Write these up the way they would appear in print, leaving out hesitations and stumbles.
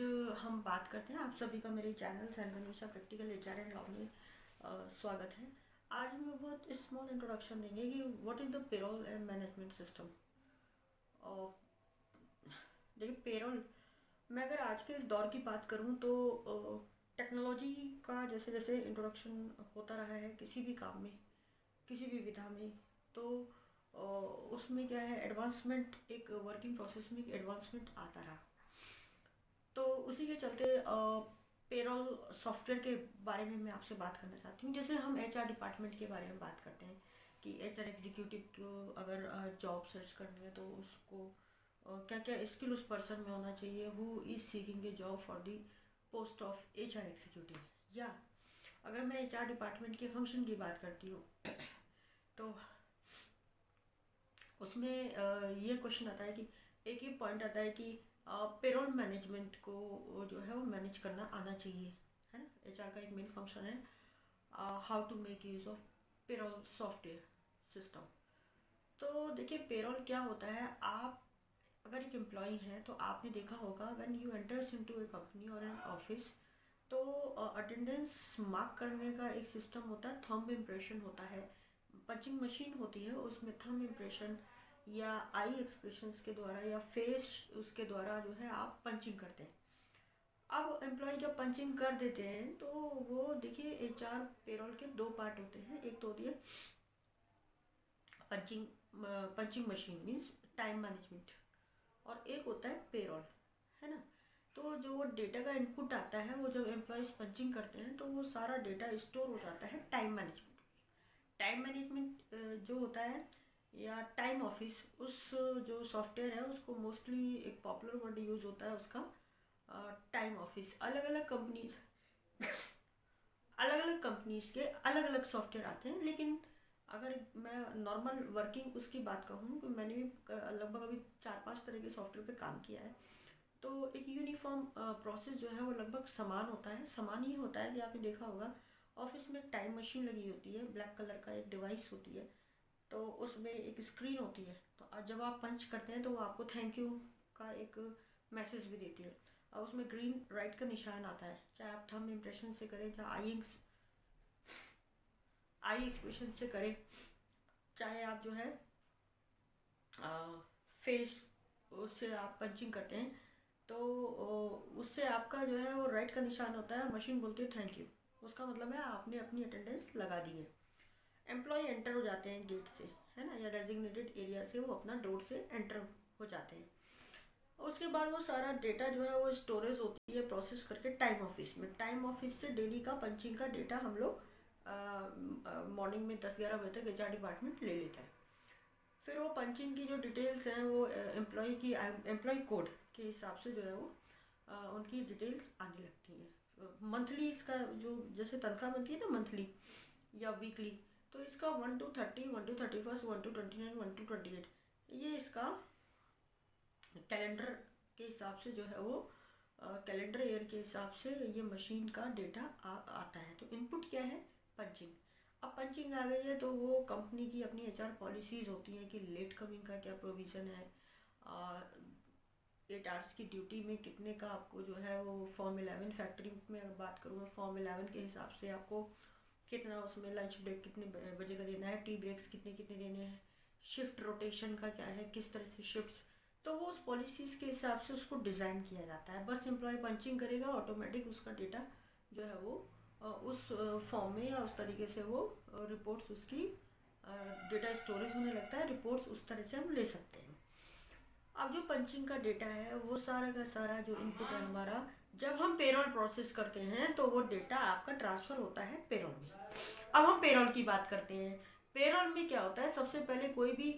हम बात करते हैं, आप सभी का मेरे चैनल सैनगनुषा प्रैक्टिकल एचआर एंड लॉ में स्वागत है। आज हम लोग बहुत स्मॉल इंट्रोडक्शन देंगे कि what is the payroll and management system. और देखिए, पेरोल मैं अगर आज के इस दौर की बात करूं तो टेक्नोलॉजी का जैसे जैसे इंट्रोडक्शन होता रहा है किसी भी काम में, किसी भी विधा में, तो उसमें क्या है, एडवांसमेंट, एक वर्किंग प्रोसेस में एक एडवांसमेंट आता रहा। तो उसी के चलते पेरोल सॉफ्टवेयर के बारे में मैं आपसे बात करना चाहती हूँ। जैसे हम एचआर डिपार्टमेंट के बारे में बात करते हैं कि एचआर एग्जीक्यूटिव को अगर जॉब सर्च करनी है तो उसको क्या क्या स्किल उस पर्सन में होना चाहिए, who is seeking A job for the post of HR executive. या अगर मैं एचआर डिपार्टमेंट के फंक्शन की बात करती हूँ तो उसमें ये क्वेश्चन आता है कि एक ही पॉइंट आता है कि पेरोल मैनेजमेंट को जो है वो मैनेज करना आना चाहिए, है ना। एचआर का एक मेन फंक्शन है how to make use of payroll software system. तो देखिए, पेरोल क्या होता है, आप अगर एक एम्प्लॉय हैं तो आपने देखा होगा when you enters into A company और एन ऑफिस, तो अटेंडेंस मार्क करने का एक सिस्टम होता है, थंब इम्प्रेशन होता है, पंचिंग मशीन होती है, उसमें थंब इम्प्रेशन या आई एक्सप्रेशंस के द्वारा या फेस उसके द्वारा जो है आप पंचिंग करते हैं। अब एम्प्लॉय जब पंचिंग कर देते हैं तो वो देखिए, एचआर पेरोल के दो पार्ट होते हैं। एक तो होती है punching punching machine means time management, और एक होता है पेरोल, है ना। तो जो वो डेटा का इनपुट आता है, वो जब एम्प्लॉयज़ पंचिंग करते हैं तो वो सारा डेटा स्टोर हो जाता है टाइम मैनेजमेंट। टाइम मैनेजमेंट जो होता है या टाइम ऑफिस, उस जो सॉफ्टवेयर है उसको मोस्टली एक पॉपुलर वर्ड यूज़ होता है उसका, टाइम ऑफिस। अलग अलग कंपनीज के अलग अलग सॉफ्टवेयर आते हैं, लेकिन अगर मैं नॉर्मल वर्किंग उसकी बात कहूँ तो मैंने भी लगभग अभी 4-5 तरह के सॉफ्टवेयर पे काम किया है। तो एक यूनिफॉर्म प्रोसेस जो है वो लगभग समान होता है। समान ये होता है कि आपने देखा होगा ऑफिस में एक टाइम मशीन लगी होती है, ब्लैक कलर का एक डिवाइस होती है, तो उसमें एक स्क्रीन होती है। तो जब आप पंच करते हैं तो वो आपको थैंक यू का एक मैसेज भी देती है, और उसमें ग्रीन राइट का निशान आता है। चाहे आप थंब इम्प्रेशन से करें, चाहे आई एक्सप्रेशन से करें, चाहे आप जो है फेस उससे आप पंचिंग करते हैं, तो उससे आपका जो है वो राइट का निशान होता है, मशीन बोलती है थैंक यू। उसका मतलब है आपने अपनी अटेंडेंस लगा दी है। एम्प्लॉय एंटर हो जाते हैं गेट से, है ना, या डेजिग्नेटेड एरिया से वो अपना डोर से एंटर हो जाते हैं। उसके बाद वो सारा डेटा जो है वो स्टोरेज होती है प्रोसेस करके टाइम ऑफिस में। टाइम ऑफिस से डेली का पंचिंग का डेटा हम लोग मॉर्निंग में 10-11 बजे तक एचआर डिपार्टमेंट ले लेता है। फिर वो पंचिंग की जो डिटेल्स हैं वो एम्प्लॉय कोड के हिसाब से जो है वो उनकी डिटेल्स आने लगती हैं। मंथली इसका जो जैसे तनख्वाह बनती है ना, मंथली या वीकली, तो इसका 1 to 30, 1 to 31, 1 to 29, 1 to 28, ये इसका कैलेंडर के हिसाब से जो है वो कैलेंडर ईयर के हिसाब से ये मशीन का डेटा आता है। तो इनपुट क्या है, पंचिंग। अब पंचिंग आ गई है तो वो कंपनी की अपनी एचआर पॉलिसीज़ होती हैं कि लेट कमिंग का क्या प्रोविज़न है, 8 आवर्स की ड्यूटी में कितने का आपको जो है वो फॉर्म 11 फैक्ट्री में अगर बात करूँ, फॉर्म 11 के हिसाब से आपको कितना उसमें लंच ब्रेक कितने बजे का देना है, टी ब्रेक्स कितने कितने देने हैं, शिफ्ट रोटेशन का क्या है, किस तरह से शिफ्ट्स, तो वो उस पॉलिसीज़ के हिसाब से उसको डिज़ाइन किया जाता है। बस एम्प्लॉय पंचिंग करेगा, ऑटोमेटिक उसका डेटा जो है वो उस फॉर्म में या उस तरीके से वो रिपोर्ट्स उसकी डेटा स्टोरेज होने लगता है, रिपोर्ट्स उस तरह से हम ले सकते हैं। अब जो पंचिंग का डेटा है वो सारा का सारा जो इनपुट है हमारा, जब हम पेरोल प्रोसेस करते हैं तो वो डेटा आपका ट्रांसफ़र होता है पेरोल में। अब हम पेरोल की बात करते हैं। पेरोल में क्या होता है, सबसे पहले कोई भी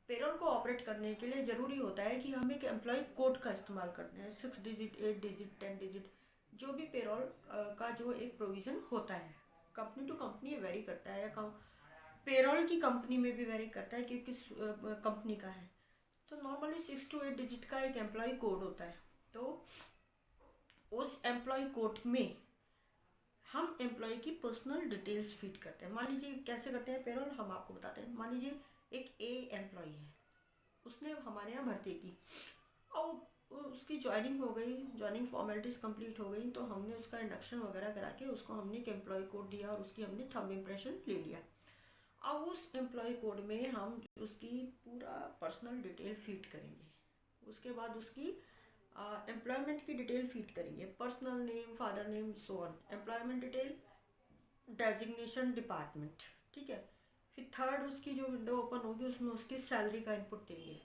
पेरोल को ऑपरेट करने के लिए ज़रूरी होता है कि हम एक एम्प्लॉय कोड का इस्तेमाल करते हैं, 6 डिजिट, 8 डिजिट, 10 डिजिट, जो भी पेरोल का जो एक प्रोविज़न होता है। कंपनी टू कंपनी वेरी करता है, या पेरोल की कंपनी में भी वेरी करता है कि किस कंपनी का है। तो नॉर्मली 6 to 8 डिजिट का एक एम्प्लॉय कोड होता है। तो उस एम्प्लॉय कोड में हम एम्प्लॉय की पर्सनल डिटेल्स फीड करते हैं। मान लीजिए कैसे करते हैं पेरोल, हम आपको बताते हैं। मान लीजिए एक ए एम्प्लॉय है, उसने हमारे यहाँ भर्ती की, और उसकी ज्वाइनिंग हो गई, ज्वाइनिंग फॉर्मेलिटीज़ कंप्लीट हो गई, तो हमने उसका इंडक्शन वगैरह करा के उसको हमने एक एम्प्लॉय कोड दिया और उसकी हमने थंब इम्प्रेशन ले लिया। अब उस एम्प्लॉय कोड में हम उसकी पूरा पर्सनल डिटेल फीड करेंगे। उसके बाद उसकी एम्प्लॉयमेंट की डिटेल फीड करेंगे, personal name, father name, so on, employment detail, designation, department, ठीक है। फिर थर्ड उसकी जो विंडो ओपन होगी उसमें उसकी सैलरी का इनपुट देंगे,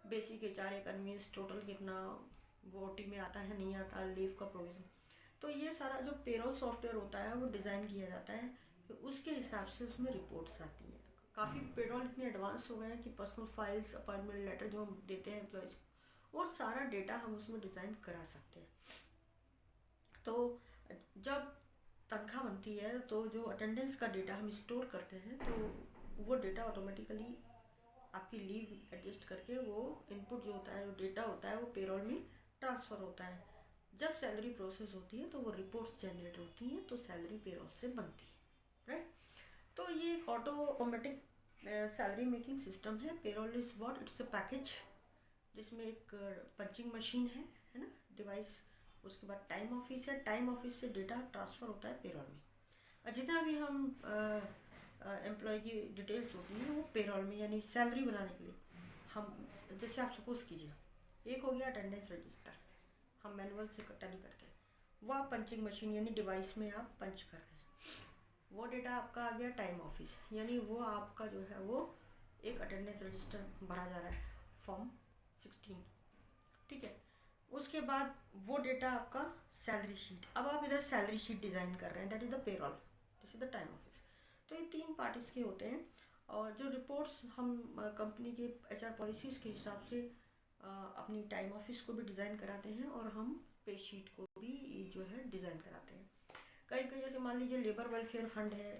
बेसिक HR कन्वीनियंस टोटल कितना, वो OT में आता है नहीं आता, लीव का प्रोविज़न। तो ये सारा जो पेरोल सॉफ्टवेयर होता है वो डिज़ाइन किया जाता है, तो उसके हिसाब से उसमें रिपोर्ट्स आती हैं। काफ़ी पेरोल इतने एडवांस हो गए हैं कि पर्सनल फाइल्स, अपॉइंटमेंट लेटर जो हम देते हैं एम्प्लॉयज़ को, वो सारा डेटा हम उसमें डिज़ाइन करा सकते हैं। तो जब तनख्वाह बनती है तो जो अटेंडेंस का डेटा हम स्टोर करते हैं, तो वो डेटा ऑटोमेटिकली आपकी लीव एडजस्ट करके वो इनपुट जो होता है, जो डेटा होता है, वो पेरोल में ट्रांसफ़र होता है। जब सैलरी प्रोसेस होती है तो वो रिपोर्ट्स जनरेट होती हैं, तो सैलरी पेरोल से बनती है, राइट। तो ये एक ऑटोमेटिक सैलरी मेकिंग सिस्टम है। Payroll is what, it's a package जिसमें एक पंचिंग मशीन है ना, डिवाइस। उसके बाद टाइम ऑफिस है, टाइम ऑफिस से डेटा ट्रांसफ़र होता है पेरोल में। और जितना भी हम एम्प्लॉय की डिटेल्स होती हैं वो पेरोल में, यानी सैलरी बनाने के लिए हम, जैसे आप सपोज़ कीजिए एक हो गया अटेंडेंस रजिस्टर, हम मैनुअल से टैली करते हैं, वो आप पंचिंग मशीन यानी डिवाइस में आप पंच कर रहे हैं, वो डेटा आपका आ गया टाइम ऑफिस, यानी वो आपका जो है वो एक अटेंडेंस रजिस्टर भरा जा रहा है, फॉर्म 16, ठीक है। उसके बाद वो डेटा आपका सैलरी शीट, अब आप इधर सैलरी शीट डिज़ाइन कर रहे हैं, that is the payroll, this is the time office. तो ये 3 पार्ट इसके होते हैं, और जो रिपोर्ट्स हम कंपनी के HR पॉलिसीज़ के हिसाब से अपनी टाइम ऑफिस को भी डिज़ाइन कराते हैं, और हम पे शीट को भी जो है डिज़ाइन कराते हैं। कई कई जैसे मान लीजिए लेबर वेलफेयर फंड है,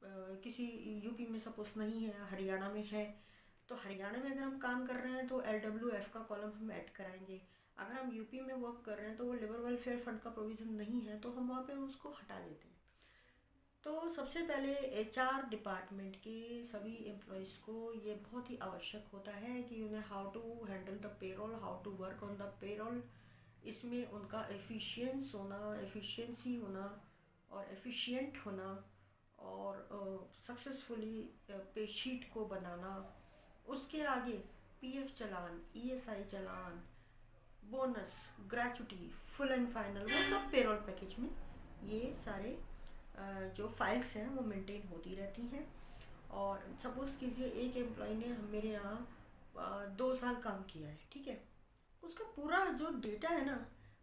किसी UP में सपोज नहीं है, हरियाणा में है, तो हरियाणा में अगर हम काम कर रहे हैं तो LWF का कॉलम हम ऐड कराएंगे। अगर हम UP में वर्क कर रहे हैं तो वो लेबर वेलफेयर फंड का प्रोविज़न नहीं है, तो हम वहाँ पे उसको हटा देते हैं। तो सबसे पहले HR डिपार्टमेंट के सभी एम्प्लॉयज़ को ये बहुत ही आवश्यक होता है कि उन्हें how to handle the payroll, how to work on the payroll, इसमें उनका एफिशिएंसी होना और एफिशिएंट होना, और सक्सेसफुली पे शीट को बनाना। उसके आगे PF challan, ESI challan, bonus, gratuity, full and final, वो सब पेरोल पैकेज में ये सारे जो फाइल्स हैं वो मेंटेन होती रहती हैं। और सपोज़ कीजिए एक एम्प्लॉय ने मेरे यहाँ 2 साल काम किया है, ठीक है, उसका पूरा जो डेटा है ना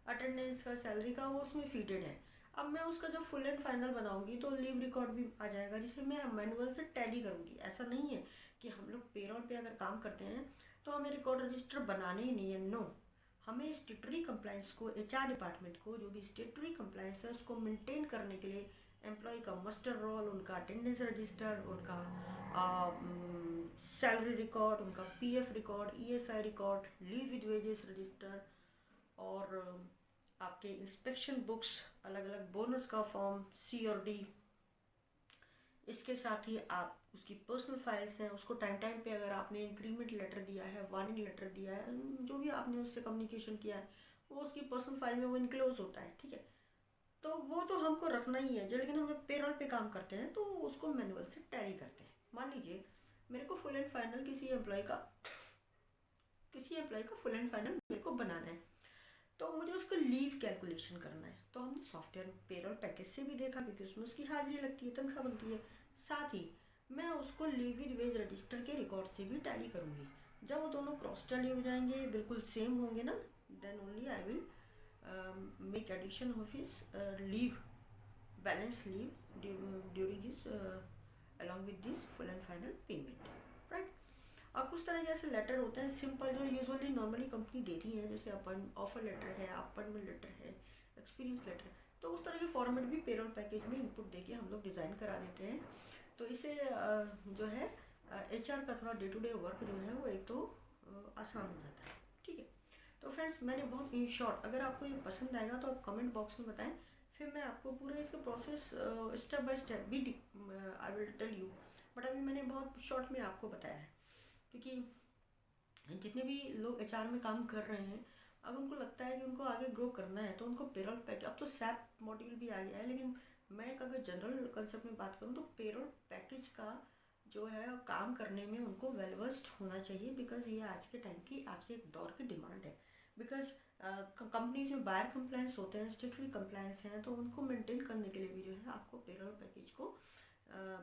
अटेंडेंस का, सैलरी का, वो उसमें फीडेड है। अब मैं उसका जब फुल एंड फाइनल बनाऊंगी तो लीव रिकॉर्ड भी आ जाएगा, जिसे मैं मैनुअल से टैली करूँगी। ऐसा नहीं है कि हम लोग पेरोल पे अगर काम करते हैं तो हमें रिकॉर्ड रजिस्टर बनाने ही नहीं है, नो। हमें स्टेटरी कंप्लाइंस को, HR डिपार्टमेंट को जो भी स्टेटरी कंप्लाइंस है उसको मेंटेन करने के लिए एम्प्लॉय का मस्टर रोल, उनका अटेंडेंस रजिस्टर, उनका सैलरी रिकॉर्ड, उनका PF record, ESI record, leave with wages register, और आपके इंस्पेक्शन बुक्स, अलग अलग बोनस का फॉर्म C और D। इसके साथ ही आप उसकी पर्सनल फाइल्स हैं, उसको टाइम टाइम पे अगर आपने इंक्रीमेंट लेटर दिया है, वार्निंग लेटर दिया है, जो भी आपने उससे कम्युनिकेशन किया है, वो उसकी पर्सनल फाइल में वो इनक्लोज होता है, ठीक है। तो वो तो हमको रखना ही है, लेकिन हम जब पेरोल पे काम करते हैं तो उसको मैनुअल से टैली करते हैं। मान लीजिए मेरे को फुल एंड फाइनल किसी एम्प्लॉय का फुल एंड फाइनल मेरे को बनाना है, तो मुझे उसको लीव कैलकुलेशन करना है, तो हमने सॉफ्टवेयर पेरोल पैकेज से भी देखा, क्योंकि उसमें उसकी हाजिरी लगती है, तनख्वाह बनती है। साथ ही मैं उसको लीव विद वेज रजिस्टर के रिकॉर्ड से भी टैली करूँगी। जब वो दोनों क्रॉस टैली हो जाएंगे, बिल्कुल सेम होंगे ना, then only I will make addition of his leave, balance leave during his along with this full and final payment, right. और कुछ तरह के ऐसे लेटर होते हैं सिंपल, जो यूजुअली नॉर्मली कंपनी देती है, जैसे ऑफर लेटर है, अपॉइंटमेंट लेटर है, एक्सपीरियंस लेटर है, तो उस तरह के फॉर्मेट भी पेरोल पैकेज में इनपुट देके हम लोग डिज़ाइन करा देते हैं। तो इससे जो है HR का थोड़ा डे टू डे वर्क जो है वो एक तो आसान हो जाता है, ठीक है। तो फ्रेंड्स, मैंने बहुत इन शॉर्ट, अगर आपको ये पसंद आएगा तो आप कमेंट बॉक्स में बताएं, फिर मैं आपको पूरे इसका प्रोसेस स्टेप बाय स्टेप भी I will tell you, but अभी मैंने बहुत शॉर्ट में आपको बताया है, क्योंकि जितने भी लोग HR में काम कर रहे हैं अगर उनको लगता है कि उनको आगे ग्रो करना है तो उनको पेरोल पैकेज, अब तो सैप मॉड्यूल भी आ गया है, लेकिन मैं एक अगर जनरल कंसेप्ट में बात करूँ तो पेरोल पैकेज का जो है काम करने में उनको वेल वर्स्ड होना चाहिए, बिकॉज ये आज के टाइम की, आज के एक दौर की डिमांड है। बिकॉज कंपनीज में बायर कंप्लायंस होते हैं, स्टेटरी कंप्लायंस हैं, तो उनको मेंटेन करने के लिए भी जो है आपको पेरोल पैकेज को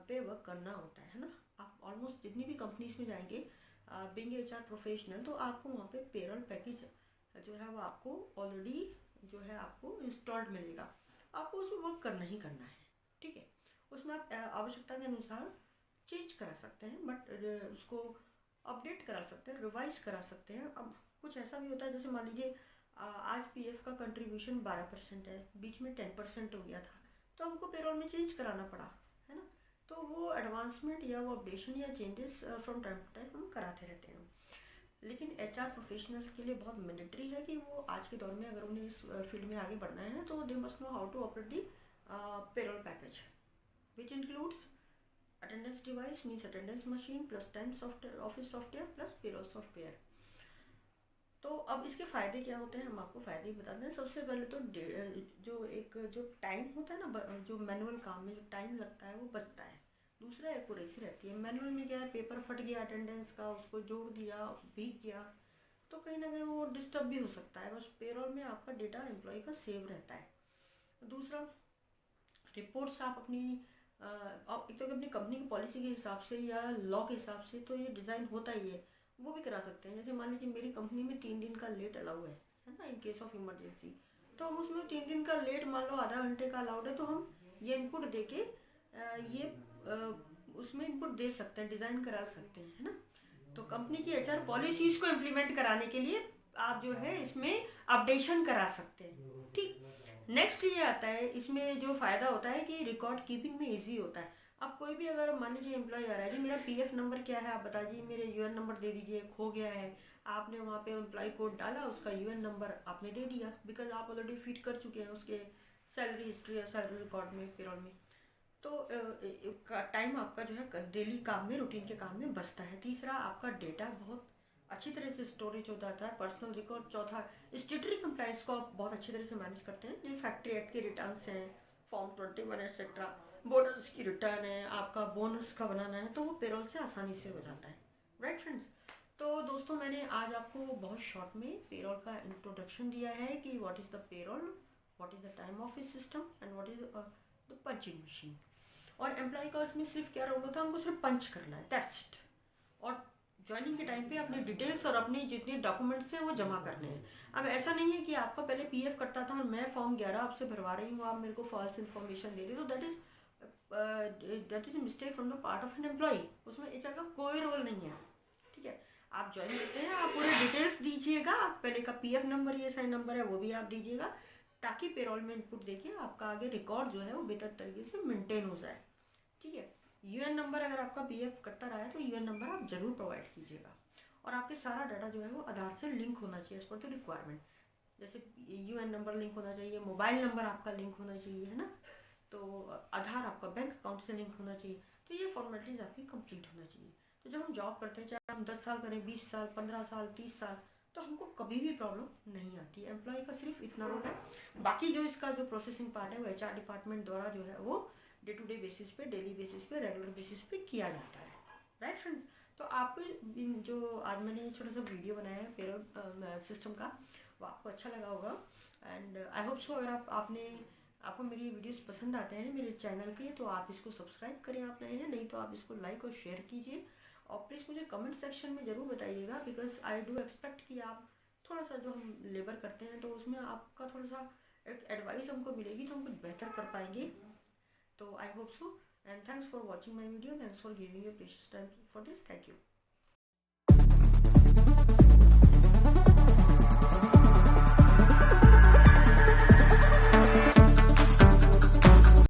पे वर्क करना होता है ना। आप ऑलमोस्ट जितनी भी कंपनीज में जाएंगे बीइंग एचआर प्रोफेशनल, तो आपको वहाँ पे पेरोल पैकेज जो है वो आपको ऑलरेडी जो है आपको इंस्टॉल्ड मिलेगा, आपको उसमें वर्क करना ही करना है, ठीक है। उसमें आप आवश्यकता के अनुसार चेंज करा सकते हैं, बट उसको अपडेट करा सकते हैं, रिवाइज करा सकते हैं। अब कुछ ऐसा भी होता है, जैसे मान लीजिए आज पीएफ का कंट्रीब्यूशन 12% है, बीच में 10% हो गया था, तो हमको पेरोल में चेंज कराना पड़ा, है ना। तो वो एडवांसमेंट या वो अपडेशन या changes from time to time हम कराते रहते हैं। लेकिन एचआर प्रोफेशनल्स के लिए बहुत मैंडेटरी है कि वो आज के दौर में अगर उन्हें इस फील्ड में आगे बढ़ना है तो they must know how to operate the payroll package, which includes attendance device means attendance machine plus time software, office software plus payroll software. तो अब इसके फ़ायदे क्या होते हैं, हम आपको फ़ायदे बताते हैं। सबसे पहले तो जो टाइम होता है ना, जो मैनुअल काम में जो टाइम लगता है वो बचता है। दूसरा एक्यूरेसी रहती है। मैनुअल में क्या है, पेपर फट गया अटेंडेंस का, उसको जोड़ दिया, भीग गया, तो कहीं ना कहीं वो डिस्टर्ब भी हो सकता है। बस पेरोल में आपका डेटा एम्प्लॉय का सेव रहता है। दूसरा, रिपोर्ट्स आप अपनी एक तो अपनी कंपनी की पॉलिसी के हिसाब से या लॉ के हिसाब से तो ये डिज़ाइन होता ही है, वो भी करा सकते हैं। जैसे मान लीजिए मेरी कंपनी में 3 दिन का लेट अलाउ है ना, इन केस ऑफ इमरजेंसी, तो हम उसमें 3 दिन का लेट मान लो आधा घंटे का अलाउड है, तो हम ये इनपुट दे के ये उसमें इनपुट दे सकते हैं, डिज़ाइन करा सकते हैं, है ना। तो कंपनी की एचआर पॉलिसीज़ को इम्प्लीमेंट कराने के लिए आप जो है इसमें अपडेशन करा सकते हैं, ठीक। नेक्स्ट ये आता है, इसमें जो फ़ायदा होता है कि रिकॉर्ड कीपिंग में इजी होता है। अब कोई भी अगर मान लीजिए एम्प्लॉय आ रहा है, जी मेरा पीएफ नंबर क्या है आप बता दीजिए, मेरे यूएन नंबर दे दीजिए, खो गया है, आपने वहाँ पे एम्प्लॉय कोड डाला, उसका यूएन नंबर आपने दे दिया, बिकॉज आप ऑलरेडी फीड कर चुके हैं उसके सैलरी हिस्ट्री या सैलरी रिकॉर्ड में, पेरोल में। तो टाइम आपका जो है डेली काम में, रूटीन के काम में बचता है। तीसरा, आपका डेटा बहुत अच्छी तरह से स्टोरेज हो जाता है, पर्सनल रिकॉर्ड। चौथा, स्टेटरी कंप्लाइंस को आप बहुत अच्छी तरह से मैनेज करते हैं। जो फैक्ट्री एक्ट के रिटर्न्स हैं, फॉर्म 21 एक्सेट्रा, बोनस की रिटर्न है, आपका बोनस का बनाना है, तो वो पेरोल से आसानी से हो जाता है, राइट फ्रेंड्स। तो दोस्तों, मैंने आज आपको बहुत शॉर्ट में पेरोल का इंट्रोडक्शन दिया है कि what is the payroll, what is the time office system and what is the punching machine. और एम्प्लॉय का उसमें सिर्फ क्या रोल होता है, हमको सिर्फ पंच करना है, दैट्स इट। और ज्वाइनिंग के टाइम पे अपनी डिटेल्स और अपनी जितने डॉक्यूमेंट्स हैं वो जमा करने हैं। अब ऐसा नहीं है कि आपका पहले पीएफ कटता था और मैं फॉर्म 11 आपसे भरवा रही हूँ, आप मेरे को फॉल्स इन्फॉर्मेशन दे दे, तो that is mistake from the part of an employ. उसमें एचआर का कोई रोल नहीं है, ठीक है। आप ज्वाइन करते हैं, आप पूरे डिटेल्स दीजिएगा, पहले का पीएफ नंबर, ये साइन नंबर है वो भी आप दीजिएगा, ताकि पेरोल में इनपुट देके आपका आगे रिकॉर्ड जो है वो बेहतर तरीके से मेंटेन हो जाए, ठीक है। यूएन नंबर, अगर आपका पीएफ कटता रहा है तो यूएन नंबर आप जरूर प्रोवाइड कीजिएगा। और आपके सारा डाटा जो है वो आधार से लिंक होना चाहिए एज पर द रिक्वायरमेंट। जैसे यूएन नंबर लिंक होना चाहिए, मोबाइल नंबर आपका लिंक होना चाहिए, है ना। तो आधार आपका बैंक अकाउंट से लिंक होना चाहिए। तो ये फॉर्मेलिटीज़ आपकी कंप्लीट होना चाहिए। तो जब हम जॉब करते हैं, चाहे हम 10 साल करें, 20 साल, 15 साल, 30 साल, तो हमको कभी भी प्रॉब्लम नहीं आती है। एम्प्लॉय का सिर्फ इतना रोल है, बाकी जो इसका जो प्रोसेसिंग पार्ट है वो एचआर डिपार्टमेंट द्वारा जो है वो डे टू डे बेसिस पे, डेली बेसिस पे, रेगुलर बेसिस पे किया जाता है, राइट फ्रेंड्स। तो आपको जो आज मैंने छोटा सा वीडियो बनाया है पेरोल सिस्टम का, वो आपको अच्छा लगा होगा। एंड आई होप सो, अगर आपको मेरी वीडियोस पसंद आते हैं मेरे चैनल के, तो आप इसको सब्सक्राइब करें, आप नए हैं, नहीं तो आप इसको लाइक और शेयर कीजिए। और प्लीज़ मुझे कमेंट सेक्शन में ज़रूर बताइएगा, बिकॉज आई डू एक्सपेक्ट कि आप थोड़ा सा जो हम लेबर करते हैं तो उसमें आपका थोड़ा सा एक एडवाइस हमको मिलेगी, तो हम कुछ बेहतर कर पाएंगे। So I hope so, and thanks for watching my video. Thanks for giving your precious time for this. Thank you.